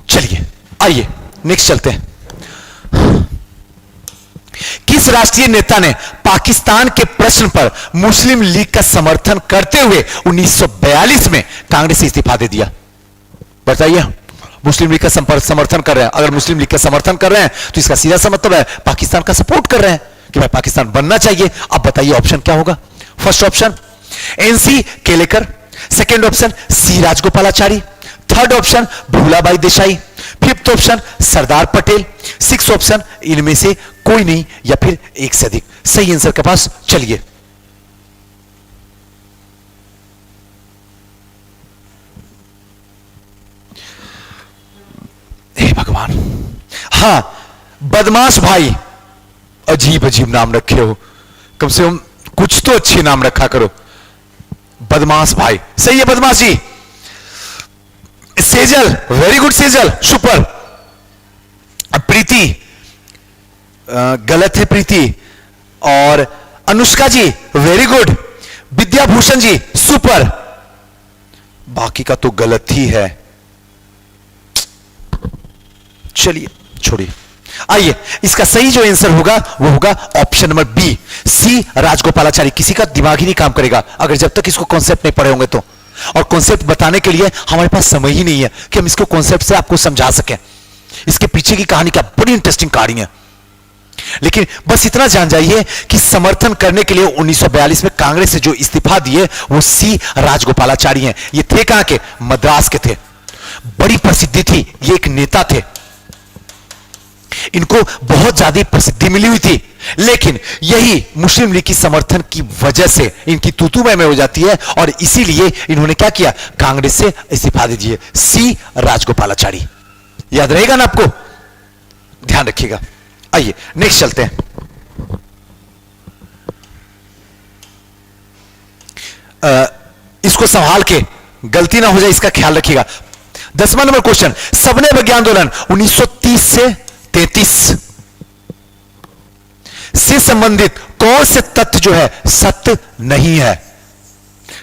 चलिए आइए नेक्स्ट चलते हैं। किस राष्ट्रीय नेता ने पाकिस्तान के प्रश्न पर मुस्लिम लीग का समर्थन करते हुए 1942 में कांग्रेस से इस्तीफा दे दिया? बताइए, मुस्लिम लीग का समर्थन कर रहे हैं, अगर मुस्लिम लीग का समर्थन कर रहे हैं तो इसका सीधा सा मतलब है पाकिस्तान का सपोर्ट कर रहे हैं कि भाई पाकिस्तान बनना चाहिए। अब बताइए ऑप्शन क्या होगा? First option NC Kelekar, second option C Rajagopalachari, third option Bhulabhai Desai, fifth option Sardar Patel, six option इनमें से कोई नहीं या फिर एक से अधिक। सही आंसर के पास चलिए। हे भगवान, हां, बदमाश भाई, अजीब अजीब नाम रखे हो, कम से कम कुछ तो अच्छे नाम रखा करो। बदमाश भाई, सही है बदमाश जी। Sejal, very good Sejal, super. Preeti, गलत है प्रीति। और Anushka ji, very good. Vidyabhushan ji, super. बाकी का तो गलत ही है। चलिए छोड़िए, आइए इसका सही जो आंसर होगा वो होगा ऑप्शन नंबर बी, सी राजगोपालाचारी। किसी का दिमाग ही नहीं काम करेगा अगर जब तक इसको कॉन्सेप्ट नहीं पढ़े होंगे तो। और कॉन्सेप्ट बताने के लिए हमारे पास समय ही नहीं है कि हम इसको कॉन्सेप्ट से आपको समझा सकें। इसके पीछे की कहानी क्या बड़ी इंटरेस्टिंग कहानी है। लेकिन बस इतना जान जाइए कि समर्थन करने के लिए 1942 में कांग्रेस से जो इस्तीफा दिए वो सी राजगोपालाचारी हैं। ये थे कहां के? मद्रास के थे। बड़ी प्रसिद्धि थी, ये एक नेता थे, इनको बहुत ज्यादा प्रसिद्धि मिली हुई थी। लेकिन यही मुस्लिम लीग की समर्थन की वजह से इनकी तूतू में हो जाती है और इसीलिए इन्होंने क्या किया? कांग्रेस से इस्तीफा दे दिए। सी राजगोपालाचारी, याद रहेगा ना आपको, ध्यान रखिएगा। आइए नेक्स्ट चलते हैं। इसको संभाल के गलती ना हो जाए इसका ख्याल रखिएगा। 10वां नंबर क्वेश्चन, सबने विज्ञान आंदोलन 1930 से 33 से संबंधित कौन से तथ्य जो है सत्य नहीं है?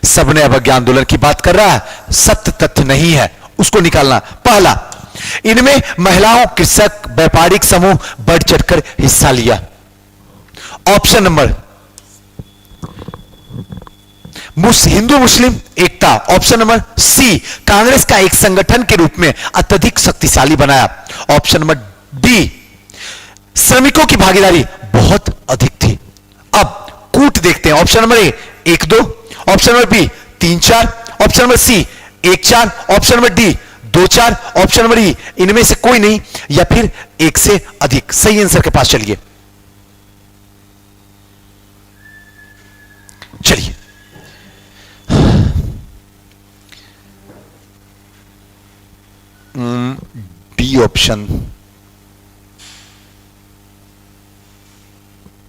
सबने अवज्ञा आंदोलन की बात कर रहा है, सत्य तथ्य नहीं है, उसको निकालना। पहला, इनमें महिलाओं, कृषक, व्यापारिक समूह बढ़ चढ़कर हिस्सा लिया। ऑप्शन नंबर हिंदू मुस्लिम एकता। ऑप्शन नंबर सी, कांग्रेस का एक संगठन के रूप में अत्यधिक शक्तिशाली बनाया। ऑप्शन नंबर डी, श्रमिकों की भागीदारी बहुत अधिक थी। Option number A 1 2, option number B 3 4, option number C 1 4, option number D 2 4, option number E इनमें से कोई नहीं या फिर एक से अधिक। सही आंसर के पास चलिए। चलिए डी ऑप्शन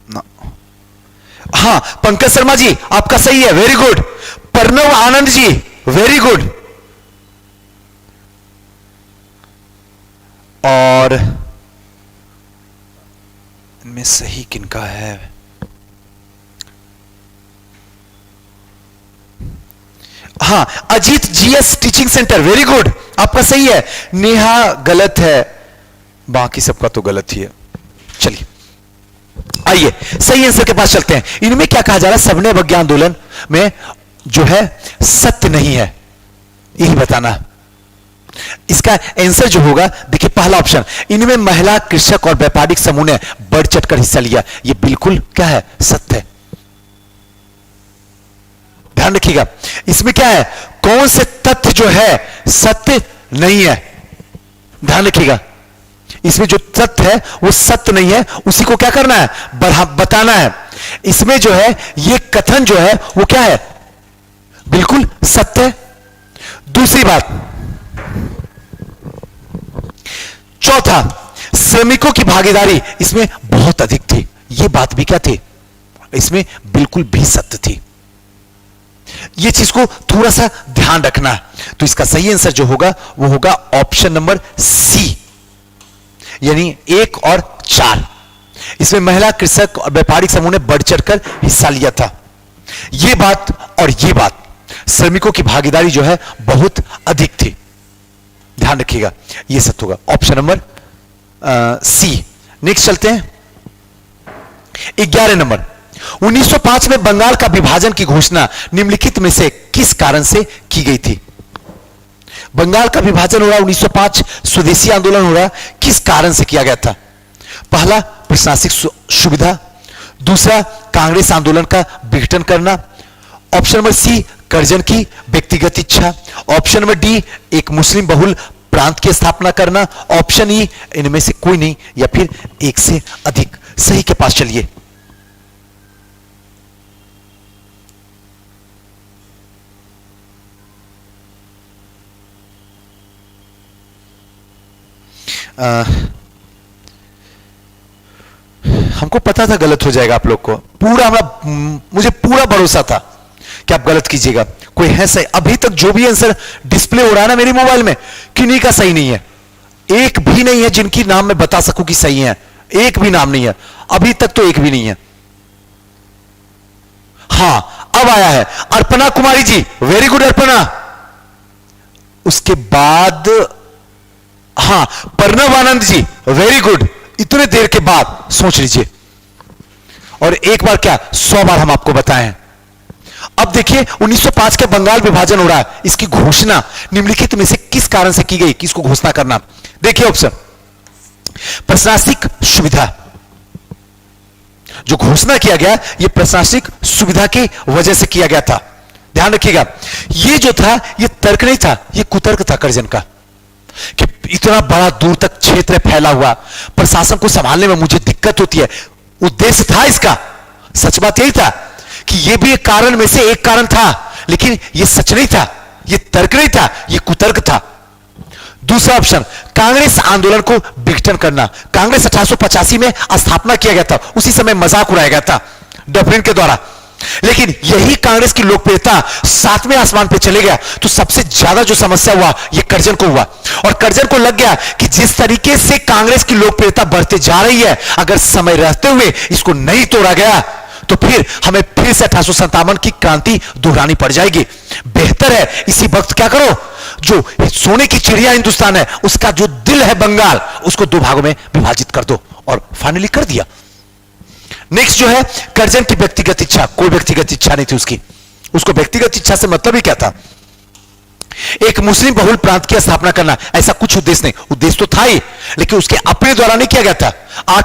ना, हां पंकज शर्मा जी आपका सही है, very good. Pranav Anand ji very good. और इनमें सही किनका है? हां Ajit GS teaching centre, very good आपका सही है। नेहा गलत है, बाकी सबका तो गलत ही है। चलिए आइए सही आंसर के पास चलते हैं। इनमें क्या कहा जा रहा है? सबने अवज्ञा आंदोलन में जो है सत्य नहीं है, यही बताना। इसका आंसर जो होगा देखिए पहला ऑप्शन, इनमें महिला कृषक और व्यापारिक समूह ने बढ़ चढ़कर हिस्सा लिया, यह बिल्कुल क्या है? सत्य है। ध्यान रखिएगा इसमें क्या है, कौन से तथ्य जो है सत्य नहीं है। ध्यान रखिएगा इसमें जो तथ्य है वो सत्य नहीं है, उसी को क्या करना है? बताना है। इसमें जो है ये कथन जो है वो क्या है? बिल्कुल सत्य है। दूसरी बात, चौथा, श्रमिकों की भागीदारी इसमें बहुत अधिक थी, ये बात भी क्या थी? इसमें बिल्कुल भी सत्य थी। ये चीज को थोड़ा सा ध्यान रखना है। तो इसका सही आंसर जो होगा वो होगा ऑप्शन नंबर सी, यानी 1 और 4। इसमें महिला कृषक और व्यापारिक समूह ने बढ़ चढ़कर हिस्सा लिया था। यह बात और यह बात, श्रमिकों की भागीदारी जो है बहुत अधिक थी। ध्यान रखिएगा यह सत्य होगा, ऑप्शन नंबर सी। नेक्स्ट चलते हैं 11 नंबर। 1905 में बंगाल का विभाजन की घोषणा निम्नलिखित में से किस कारण से की गई थी? बंगाल का विभाजन हो रहा 1905, स्वदेशी आंदोलन हो रहा, किस कारण से किया गया था? पहला प्रशासनिक सुविधा, दूसरा कांग्रेस आंदोलन का विघटन करना, ऑप्शन नंबर सी कर्जन की व्यक्तिगत इच्छा, ऑप्शन नंबर डी एक मुस्लिम बहुल प्रांत की स्थापना करना, ऑप्शन ई इनमें से कोई नहीं या फिर एक से अधिक। सही के पास चलिए। हमको पता था गलत हो जाएगा आप लोग को, पूरा मुझे पूरा भरोसा था कि आप गलत कीजिएगा। कोई है सही? अभी तक जो भी आंसर डिस्प्ले हो रहा है ना मेरे मोबाइल में, किन्हीं का सही नहीं है, एक भी नहीं है जिनकी नाम मैं बता सकूं कि सही है, एक भी नाम नहीं है अभी तक, तो एक भी नहीं है। हां अब आया है अर्पणा कुमारी जी, वेरी गुड अर्पणा। उसके बाद हां प्रणव आनंद जी, वेरी गुड। इतने देर के बाद सोच लीजिए, और एक बार क्या 100 बार हम आपको बताएं। अब देखिए 1905 के बंगाल विभाजन हो रहा है, इसकी घोषणा निम्नलिखित में से किस कारण से की गई? किसको घोषणा करना? देखिए ऑप्शन, प्रशासनिक सुविधा, जो घोषणा किया गया यह प्रशासनिक सुविधा की वजह से किया गया था। ध्यान रखिएगा यह जो था यह तर्क नहीं था, यह कुतर्क था कर्जन का, कि इतना बड़ा दूर तक क्षेत्र फैला हुआ, प्रशासन को संभालने में मुझे दिक्कत होती है। उद्देश्य था इसका, सच बात यही था कि यह भी एक कारण में से एक कारण था, लेकिन यह सच नहीं था, यह तर्क नहीं था, यह कुतर्क था। दूसरा ऑप्शन, कांग्रेस आंदोलन को विघटन करना। कांग्रेस 1885 में स्थापना किया गया था, उसी समय मजाक उड़ाया गया था डफरिन के द्वारा, लेकिन यही कांग्रेस की लोकप्रियता 7वें आसमान पे चले गया। तो सबसे ज्यादा जो समस्या हुआ यह कर्जन को हुआ, और कर्जन को लग गया कि जिस तरीके से कांग्रेस की लोकप्रियता बढ़ते जा रही है, अगर समय रहते हुए इसको नहीं तोड़ा गया तो फिर हमें फिर से 1857 की क्रांति दोहरानी पड़ जाएगी। बेहतर है इसी वक्त क्या करो, जो सोने की चिड़िया हिंदुस्तान है उसका जो दिल है बंगाल, उसको 2 भागों में विभाजित कर दो, और फाइनली कर दिया। नेक्स्ट जो है कर्जन की व्यक्तिगत इच्छा, कोई व्यक्तिगत इच्छा नहीं थी उसकी, उसको व्यक्तिगत इच्छा से मतलब ही क्या था? एक मुस्लिम बहुल प्रांत की स्थापना करना, ऐसा कुछ उद्देश्य नहीं, उद्देश्य तो था ही, लेकिन उसके अपने द्वारा नहीं किया गया था। आग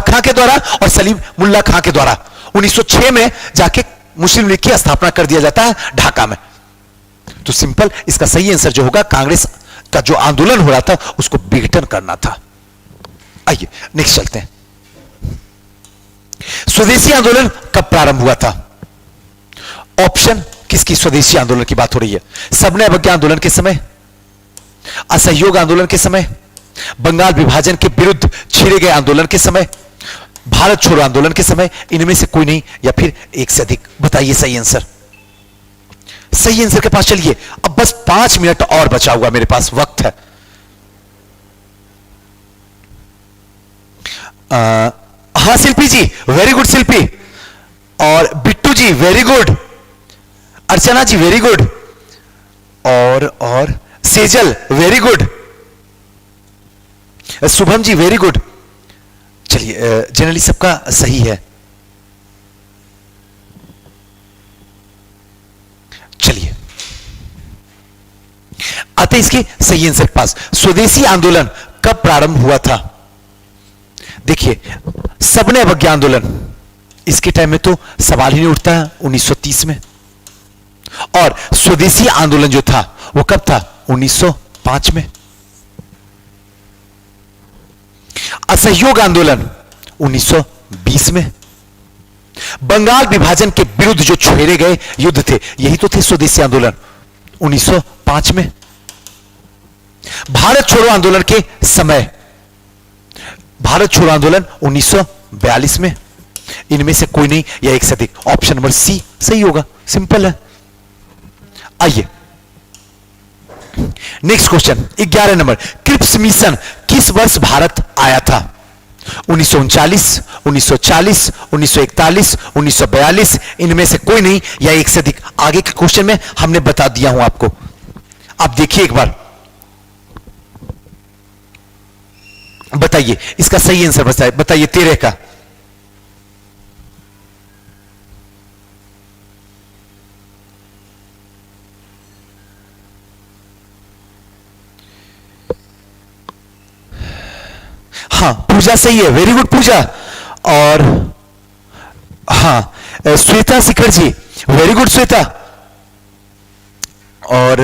खां के द्वारा और सलीम मुल्ला खां के द्वारा, 1906 में जाके मुस्लिम लीग की स्थापना कर दिया जाता है ढाका में। तो सिंपल इसका सही आंसर जो होगा, कांग्रेस का जो आंदोलन हो रहा था उसको विघटन करना था। आइए नेक्स्ट चलते हैं। स्वदेशी आंदोलन कब प्रारंभ हुआ था? ऑप्शन किसकी स्वदेशी आंदोलन की बात हो रही है? सबने अवज्ञा आंदोलन के समय, असहयोग आंदोलन के समय, बंगाल विभाजन के विरुद्ध छेड़े गए आंदोलन के समय, भारत छोड़ो आंदोलन के समय, इनमें से कोई नहीं या फिर एक से अधिक? बताइए सही आंसर। सही आंसर के पास चलिए। अब बस 5 मिनट और बचा हुआ मेरे पास वक्त है। हाँ शिल्पी जी वेरी गुड शिल्पी, और बिट्टू जी वेरी गुड, अर्चना जी वेरी गुड, और Sejal very good, Shubham ji very good. चलिए जनरली सबका सही है। चलिए आते इसके सही आंसर के पास। स्वदेशी आंदोलन कब प्रारंभ हुआ था? देखिए सबने अवज्ञा आंदोलन, इसके टाइम में तो सवाल ही नहीं उठता है, 1930 में। और स्वदेशी आंदोलन जो था वो कब था? 1905 में। असहयोग आंदोलन 1920 में। बंगाल विभाजन के विरुद्ध जो छेड़े गए युद्ध थे यही तो थे स्वदेशी आंदोलन, 1905 में। भारत छोड़ो आंदोलन के समय, भारत छोड़ो आंदोलन 1942 में। इनमें से कोई नहीं या एक से अधिक? ऑप्शन नंबर सी सही होगा, सिंपल है। आइए next question 11 number. Cripps mission किस वर्ष भारत आया था? 1939, 1940, 1941, 1942, इनमें से कोई नहीं या एक से अधिक? आगे के क्वेश्चन में हमने बता दिया हूं आपको, आप देखिए एक बार, बताइए इसका सही आंसर बताइए 13 का। हाँ पूजा सही है, वेरी गुड पूजा। और हाँ श्वेता शिखर जी वेरी गुड श्वेता। और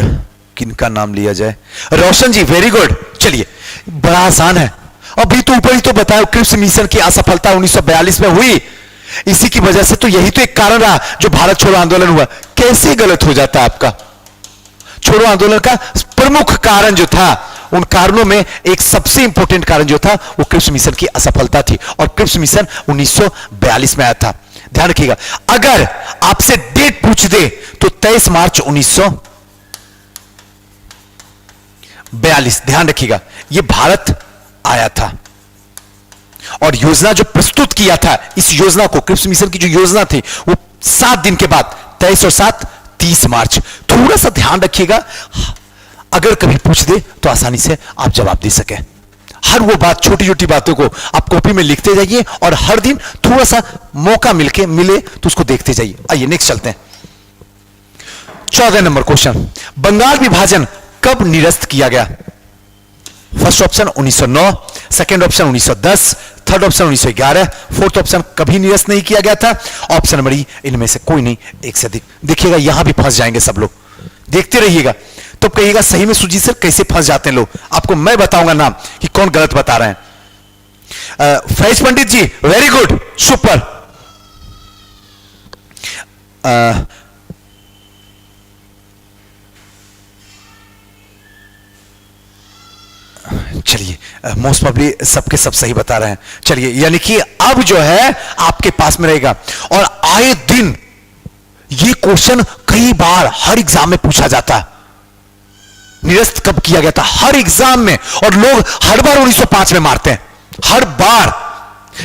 किनका नाम लिया जाए? रोशन जी वेरी गुड। चलिए बड़ा आसान है, अभी तो ऊपर ही तो बताया क्रिप्स मिशन की असफलता 1942 में हुई, इसी की वजह से तो यही तो एक कारण रहा जो भारत छोड़ो आंदोलन हुआ। कैसे गलत हो जाता आपका? छोड़ो आंदोलन का प्रमुख कारण जो था, उन कारणों में एक सबसे इंपॉर्टेंट कारण जो था वो क्रिप्स मिशन की असफलता थी, और क्रिप्स मिशन 1942 में आया था। ध्यान रखिएगा, अगर आपसे डेट पूछ दे तो 23 मार्च 1942, ध्यान रखिएगा, यह भारत आया था। और योजना जो प्रस्तुत किया था, इस योजना को, क्रिप्स मिशन की जो योजना थी वो 7 दिन के बाद, 23 और 7 30 मार्च। थोड़ा सा ध्यान रखिएगा, अगर कभी पूछ दे तो आसानी से आप जवाब दे सके। हर वो बात, छोटी छोटी बातों को आप कॉपी में लिखते जाइए और हर दिन थोड़ा सा मौका मिले तो उसको देखते जाइए। आइए नेक्स्ट चलते हैं। 14 नंबर क्वेश्चन, बंगाल विभाजन कब निरस्त किया गया? First option 1909, second option 1910, third option 1911, fourth option कभी निरस्त नहीं किया गया था, ऑप्शन नंबर ई इनमें से कोई नहीं, एक से अधिक। देखिएगा यहां भी फंस जाएंगे सब लोग, देखते रहिएगा तो कहिएगा सही में सुजीत सर कैसे फंस जाते हैं लोग। आपको मैं बताऊंगा नाम कि कौन गलत बता रहे हैं। फैज पंडित जी वेरी गुड, सुपर। चलिए मोस्ट प्रॉब्ली सबके सब सही बता रहे हैं। चलिए यानी कि अब जो है आपके पास में रहेगा, और आए दिन ये क्वेश्चन कई बार हर एग्जाम में पूछा जाता है, निरस्त कब किया गया था, हर एग्जाम में, और लोग हर बार 1905 में मारते हैं, हर बार।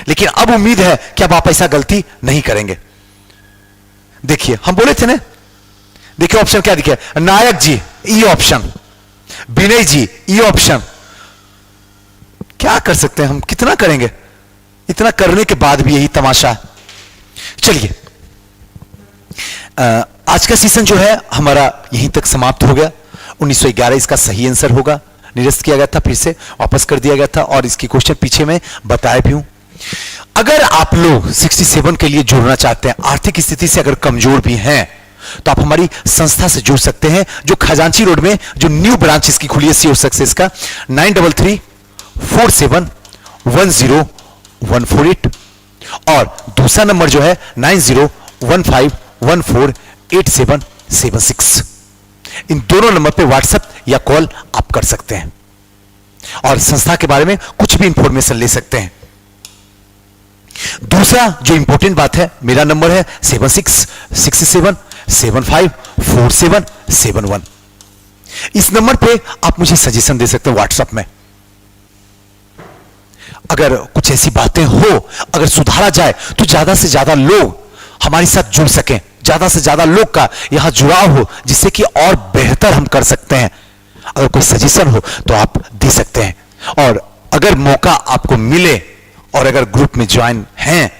लेकिन अब उम्मीद है कि अब आप ऐसा गलती नहीं करेंगे। देखिए हम बोले थे ना, देखिए ऑप्शन क्या दिखे, नायक जी ई ऑप्शन, विनय जी ई ऑप्शन। क्या कर सकते हैं हम, कितना करेंगे, इतना करने के बाद भी यही तमाशा। चलिए आज का सेशन जो है हमारा यहीं तक समाप्त हो गया। 1911 इसका सही आंसर होगा, निरस्त किया गया था, फिर से वापस कर दिया गया था, और इसकी क्वेश्चन पीछे में बताया भी हूं। अगर आप लोग 67 के लिए जुड़ना चाहते हैं, आर्थिक स्थिति से अगर कमजोर भी हैं, तो आप हमारी संस्था से जुड़ सकते हैं, जो खजांची रोड में जो न्यू ब्रांच इसकी खुली है सी ऑफ सक्सेस का, 9334710148, और दूसरा नंबर जो है 9015148776। इन दोनों नंबर पे व्हाट्सएप या कॉल आप कर सकते हैं और संस्था के बारे में कुछ भी इंफॉर्मेशन ले सकते हैं। दूसरा जो इंपॉर्टेंट बात है, मेरा नंबर है 7667754771। इस नंबर पे आप मुझे सजेशन दे सकते हैं व्हाट्सएप में। अगर कुछ ऐसी बातें हो, अगर सुधारा जाए, तो ज्यादा से ज्यादा लोग हमारे साथ जुड़ सकें, ज्यादा से ज्यादा लोग का यहां जुड़ाव हो, जिससे कि और बेहतर हम कर सकते हैं। अगर कोई सजेशन हो तो आप दे सकते हैं, और अगर मौका आपको मिले और अगर ग्रुप में ज्वाइन हैं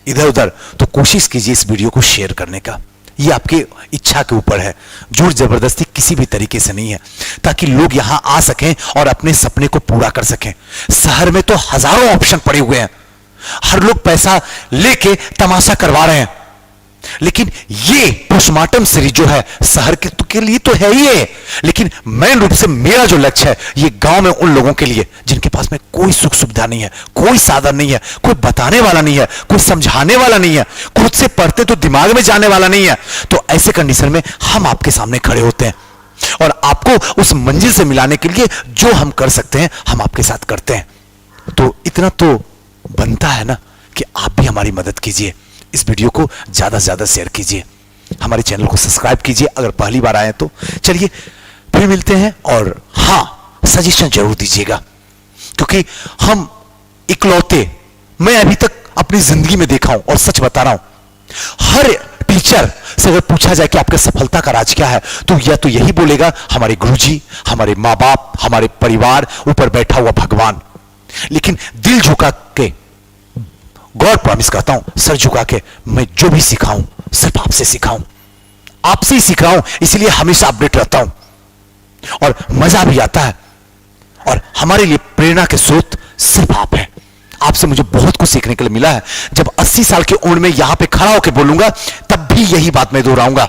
इधर उधर, तो कोशिश कीजिए इस वीडियो को शेयर करने का। ये आपकी इच्छा के ऊपर है, जोर जबरदस्ती किसी भी तरीके से नहीं है, ताकि लोग यहां आ सकें और अपने सपने को पूरा कर सकें। शहर में तो हजारों ऑप्शन पड़े हुए हैं, हर लोग पैसा लेके तमाशा करवा रहे हैं, लेकिन ये पोस्टमार्टम सीरीज जो है शहर के लिए तो है ही है, लेकिन मेन रूप से मेरा जो लक्ष्य है ये गांव में उन लोगों के लिए जिनके पास में कोई सुख सुविधा नहीं है, कोई साधन नहीं है, कोई बताने वाला नहीं है, कोई समझाने वाला नहीं है, खुद से पढ़ते तो दिमाग में जाने वाला नहीं है। तो ऐसे कंडीशन में हम आपके सामने खड़े होते हैं और आपको उस मंजिल से मिलाने के लिए जो हम कर सकते हैं हम आपके साथ करते हैं। तो इतना तो बनता है ना कि आप भी हमारी मदद कीजिए, इस वीडियो को ज्यादा से ज्यादा शेयर कीजिए, हमारे चैनल को सब्सक्राइब कीजिए अगर पहली बार आए तो। चलिए फिर मिलते हैं, और हाँ, सजेशन जरूर दीजिएगा, क्योंकि हम इकलौते, मैं अभी तक अपनी जिंदगी में देखा हूं और सच बता रहा हूं, हर टीचर से अगर पूछा जाए कि आपके सफलता का राज क्या है, तो या तो यही बोलेगा हमारे गुरुजी, हमारे माँ बाप, हमारे परिवार, ऊपर बैठा हुआ भगवान। लेकिन दिल झुका के, गॉड प्रॉमिस करता हूं, सर झुका के, मैं जो भी सिखाऊं सिर्फ आपसे सिखाऊं, आपसे ही सीख रहा हूं, इसलिए हमेशा अपडेट रहता हूं और मजा भी आता है। और हमारे लिए प्रेरणा के स्रोत सिर्फ आप हैं। आपसे मुझे बहुत कुछ सीखने के लिए मिला है। जब 80 साल की उम्र में यहां पे खड़ा होकर बोलूंगा, तब भी यही बात मैं दोहराऊंगा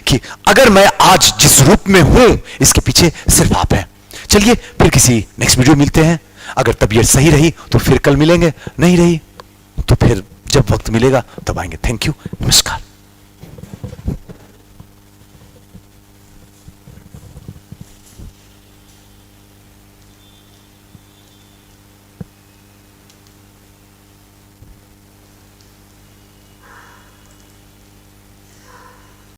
कि अगर मैं आज जिस रूप में हूं, इसके पीछे सिर्फ आप हैं। चलिए फिर किसी नेक्स्ट वीडियो मिलते हैं। अगर तबीयत सही रही तो फिर कल मिलेंगे, नहीं रही तो फिर जब वक्त मिलेगा तब आएंगे। थैंक यू, नमस्कार।